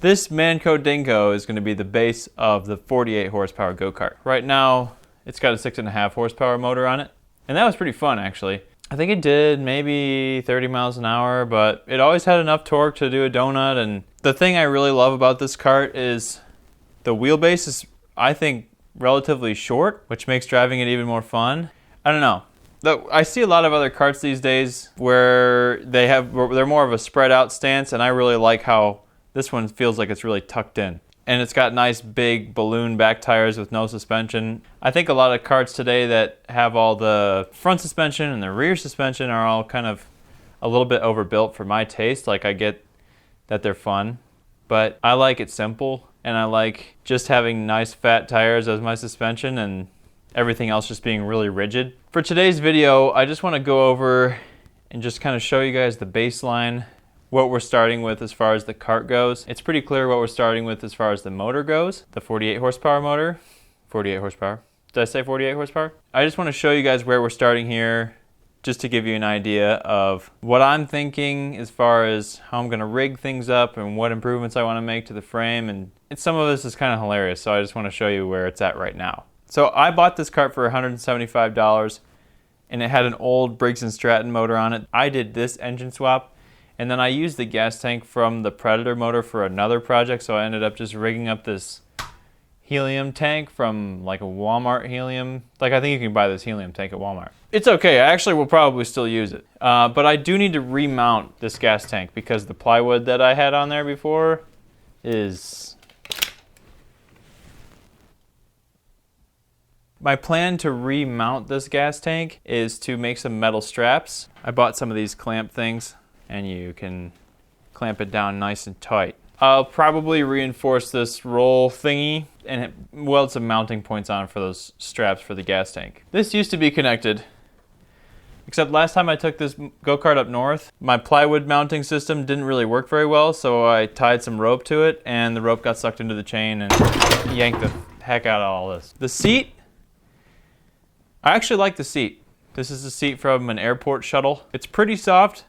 This Manco Dingo is going to be the base of the 48 horsepower go-kart. Right now, it's got a 6.5 horsepower motor on it. And that was pretty fun, actually. I think it did maybe 30 miles an hour, but it always had enough torque to do a donut. And the thing I really love about this kart is the wheelbase is, I think, relatively short, which makes driving it even more fun. I don't know. I see a lot of other karts these days where they're more of a spread out stance, and I really like how this one feels like it's really tucked in. And it's got nice big balloon back tires with no suspension. I think a lot of karts today that have all the front suspension and the rear suspension are all kind of a little bit overbuilt for my taste. Like, I get that they're fun, but I like it simple, and I like just having nice fat tires as my suspension and everything else just being really rigid. For today's video, I just want to go over and just kind of show you guys the baseline, what we're starting with as far as the kart goes. It's pretty clear what we're starting with as far as the motor goes. The 48 horsepower motor. 48 horsepower. Did I say 48 horsepower? I just want to show you guys where we're starting here, just to give you an idea of what I'm thinking as far as how I'm going to rig things up and what improvements I want to make to the frame. And some of this is kind of hilarious, so I just want to show you where it's at right now. So I bought this kart for $175, and it had an old Briggs & Stratton motor on it. I did this engine swap, and then I used the gas tank from the Predator motor for another project, so I ended up just rigging up this helium tank from like a Walmart helium. Like, I think you can buy this helium tank at Walmart. It's okay, I actually will probably still use it. But I do need to remount this gas tank because the plywood that I had on there before is... My plan to remount this gas tank is to make some metal straps. I bought some of these clamp things, and you can clamp it down nice and tight. I'll probably reinforce this roll thingy and weld some mounting points on for those straps for the gas tank. This used to be connected, except last time I took this go-kart up north, my plywood mounting system didn't really work very well, so I tied some rope to it, and the rope got sucked into the chain and yanked the heck out of all this. The seat, I actually like the seat. This is the seat from an airport shuttle. It's pretty soft,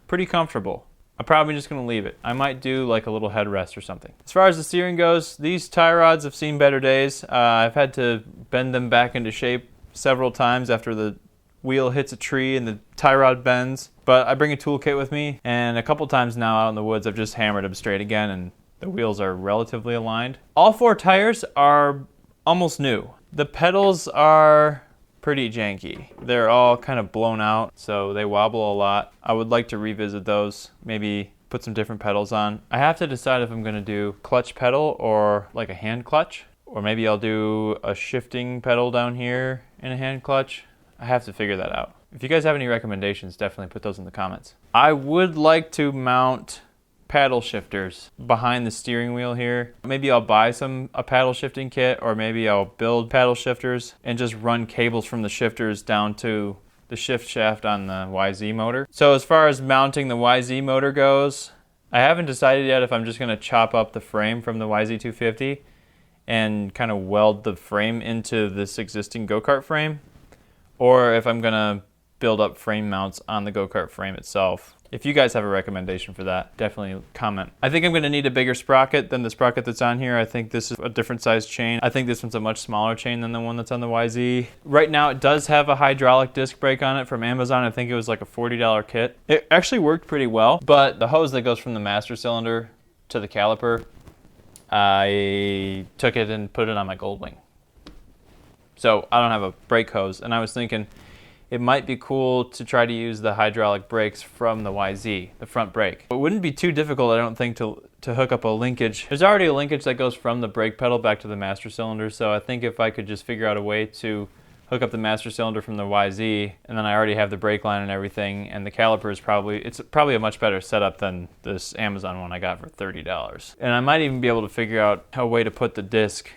pretty comfortable. I'm probably just going to leave it. I might do like a little headrest or something. As far as the steering goes, these tie rods have seen better days. I've had to bend them back into shape several times after the wheel hits a tree and the tie rod bends. But I bring a toolkit with me, and a couple times now out in the woods I've just hammered them straight again, and the wheels are relatively aligned. All four tires are almost new. The pedals are pretty janky. They're all kind of blown out, so they wobble a lot. I would like to revisit those, maybe put some different pedals on. I have to decide if I'm going to do clutch pedal or like a hand clutch, or maybe I'll do a shifting pedal down here and a hand clutch. I have to figure that out. If you guys have any recommendations, definitely put those in the comments. I would like to mount paddle shifters behind the steering wheel here. Maybe I'll buy a paddle shifting kit, or maybe I'll build paddle shifters and just run cables from the shifters down to the shift shaft on the YZ motor. So as far as mounting the YZ motor goes, I haven't decided yet if I'm just going to chop up the frame from the YZ250 and kind of weld the frame into this existing go-kart frame, or if I'm going to build up frame mounts on the go-kart frame itself. If you guys have a recommendation for that, definitely comment. I think I'm going to need a bigger sprocket than the sprocket that's on here. I think this is a different size chain. I think this one's a much smaller chain than the one that's on the YZ. Right now it does have a hydraulic disc brake on it from Amazon. I think it was like a $40 kit. It actually worked pretty well, but the hose that goes from the master cylinder to the caliper, I took it and put it on my Goldwing. So I don't have a brake hose, and I was thinking it might be cool to try to use the hydraulic brakes from the YZ, the front brake. It wouldn't be too difficult, I don't think, to hook up a linkage. There's already a linkage that goes from the brake pedal back to the master cylinder, so I think if I could just figure out a way to hook up the master cylinder from the YZ, and then I already have the brake line and everything, and the caliper is probably a much better setup than this Amazon one I got for $30. And I might even be able to figure out a way to put the disc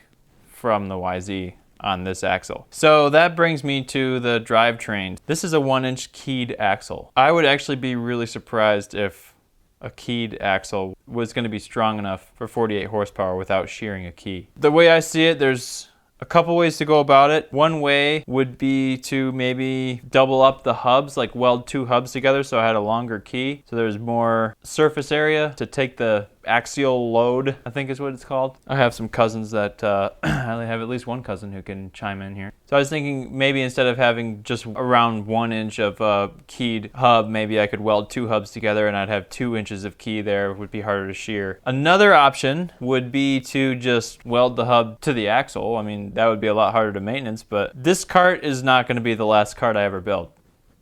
from the YZ on this axle. So that brings me to the drivetrain. This is a 1-inch keyed axle. I would actually be really surprised if a keyed axle was going to be strong enough for 48 horsepower without shearing a key. The way I see it, there's a couple ways to go about it. One way would be to maybe double up the hubs, like weld two hubs together so I had a longer key, so there's more surface area to take the axial load, I think is what it's called. I have some cousins that, I have at least one cousin who can chime in here. So I was thinking maybe instead of having just around 1 inch of keyed hub, maybe I could weld 2 hubs together and I'd have 2 inches of key there. It would be harder to shear. Another option would be to just weld the hub to the axle. I mean, that would be a lot harder to maintenance, but this cart is not going to be the last cart I ever build.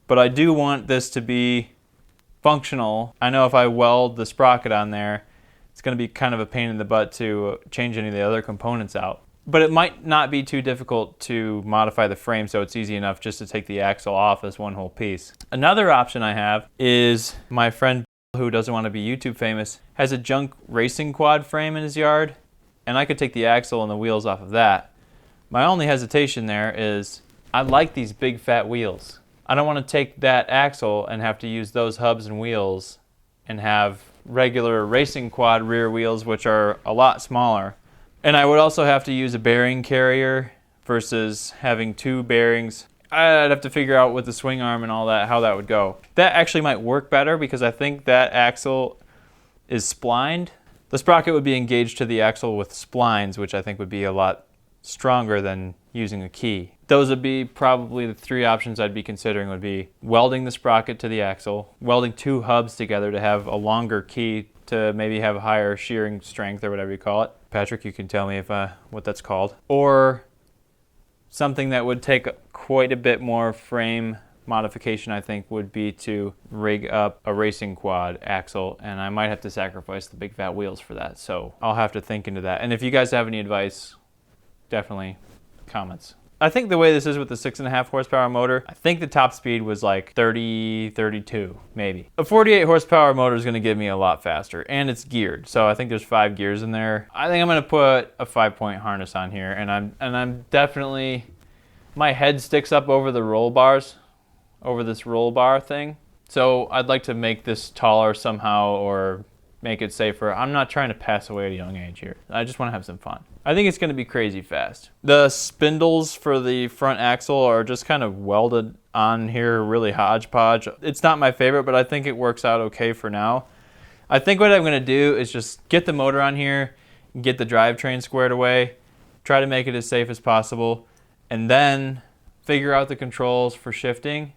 But I do want this to be functional. I know if I weld the sprocket on there, it's going to be kind of a pain in the butt to change any of the other components out. But it might not be too difficult to modify the frame, so it's easy enough just to take the axle off as one whole piece. Another option I have is my friend who doesn't want to be YouTube famous has a junk racing quad frame in his yard, and I could take the axle and the wheels off of that. My only hesitation there is I like these big fat wheels. I don't want to take that axle and have to use those hubs and wheels and have regular racing quad rear wheels, which are a lot smaller. And I would also have to use a bearing carrier versus having 2 bearings. I'd have to figure out with the swing arm and all that how that would go. That actually might work better because I think that axle is splined. The sprocket would be engaged to the axle with splines, which I think would be a lot stronger than using a key. Those would be probably the 3 options I'd be considering would be welding the sprocket to the axle, welding 2 hubs together to have a longer key to maybe have a higher shearing strength or whatever you call it. Patrick, you can tell me if what that's called. Or something that would take quite a bit more frame modification, I think, would be to rig up a racing quad axle, and I might have to sacrifice the big fat wheels for that. So I'll have to think into that. And if you guys have any advice, definitely comments. I think the way this is with the 6.5 horsepower motor, I think the top speed was like 30, 32, maybe. A 48 horsepower motor is going to give me a lot faster, and it's geared. So I think there's 5 gears in there. I think I'm going to put a 5-point harness on here, and I'm definitely, my head sticks up over the roll bars, over this roll bar thing. So I'd like to make this taller somehow or make it safer. I'm not trying to pass away at a young age here. I just want to have some fun. I think it's going to be crazy fast. The spindles for the front axle are just kind of welded on here, really hodgepodge. It's not my favorite, but I think it works out okay for now. I think what I'm going to do is just get the motor on here, get the drivetrain squared away, try to make it as safe as possible, and then figure out the controls for shifting,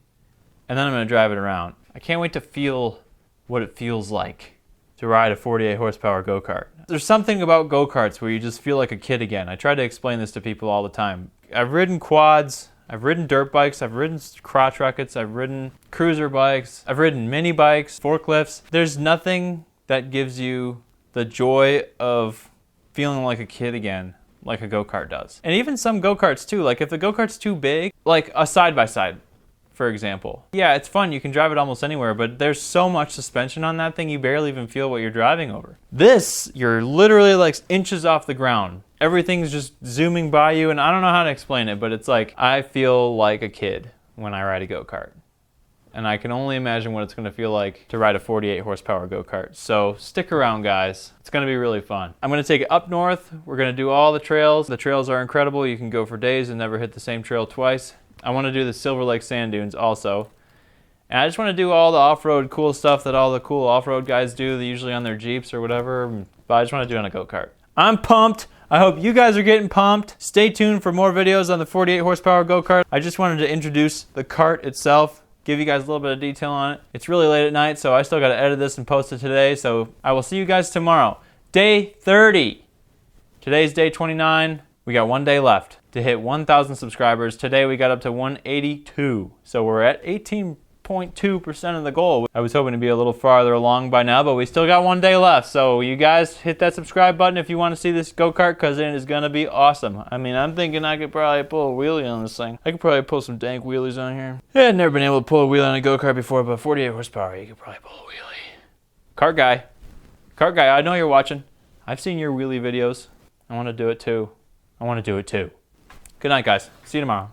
and then I'm going to drive it around. I can't wait to feel what it feels like to ride a 48 horsepower go-kart. There's something about go-karts where you just feel like a kid again. I try to explain this to people all the time. I've ridden quads, I've ridden dirt bikes, I've ridden crotch rockets, I've ridden cruiser bikes, I've ridden mini bikes, forklifts. There's nothing that gives you the joy of feeling like a kid again like a go-kart does. And even some go-karts too, like if the go-kart's too big, like a side-by-side, for example. Yeah, it's fun, you can drive it almost anywhere, but there's so much suspension on that thing you barely even feel what you're driving over. This, you're literally like inches off the ground. Everything's just zooming by you, and I don't know how to explain it, but it's like, I feel like a kid when I ride a go-kart. And I can only imagine what it's gonna feel like to ride a 48 horsepower go-kart. So stick around, guys. It's gonna be really fun. I'm gonna take it up north. We're gonna do all the trails. The trails are incredible. You can go for days and never hit the same trail twice. I want to do the Silver Lake sand dunes also. And I just want to do all the off-road cool stuff that all the cool off-road guys do, usually on their Jeeps or whatever, but I just want to do it on a go-kart. I'm pumped. I hope you guys are getting pumped. Stay tuned for more videos on the 48 horsepower go-kart. I just wanted to introduce the kart itself, give you guys a little bit of detail on it. It's really late at night, so I still got to edit this and post it today, so I will see you guys tomorrow. Day 30. Today's day 29. We got 1 day left to hit 1,000 subscribers. Today we got up to 182. So we're at 18.2% of the goal. I was hoping to be a little farther along by now, but we still got 1 day left. So you guys hit that subscribe button if you want to see this go-kart, because it is going to be awesome. I mean, I'm thinking I could probably pull a wheelie on this thing. I could probably pull some dank wheelies on here. Yeah, I've never been able to pull a wheelie on a go-kart before, but 48 horsepower, you could probably pull a wheelie. Kart guy. Kart guy, I know you're watching. I've seen your wheelie videos. I want to do it too. I want to do it too. Good night, guys. See you tomorrow.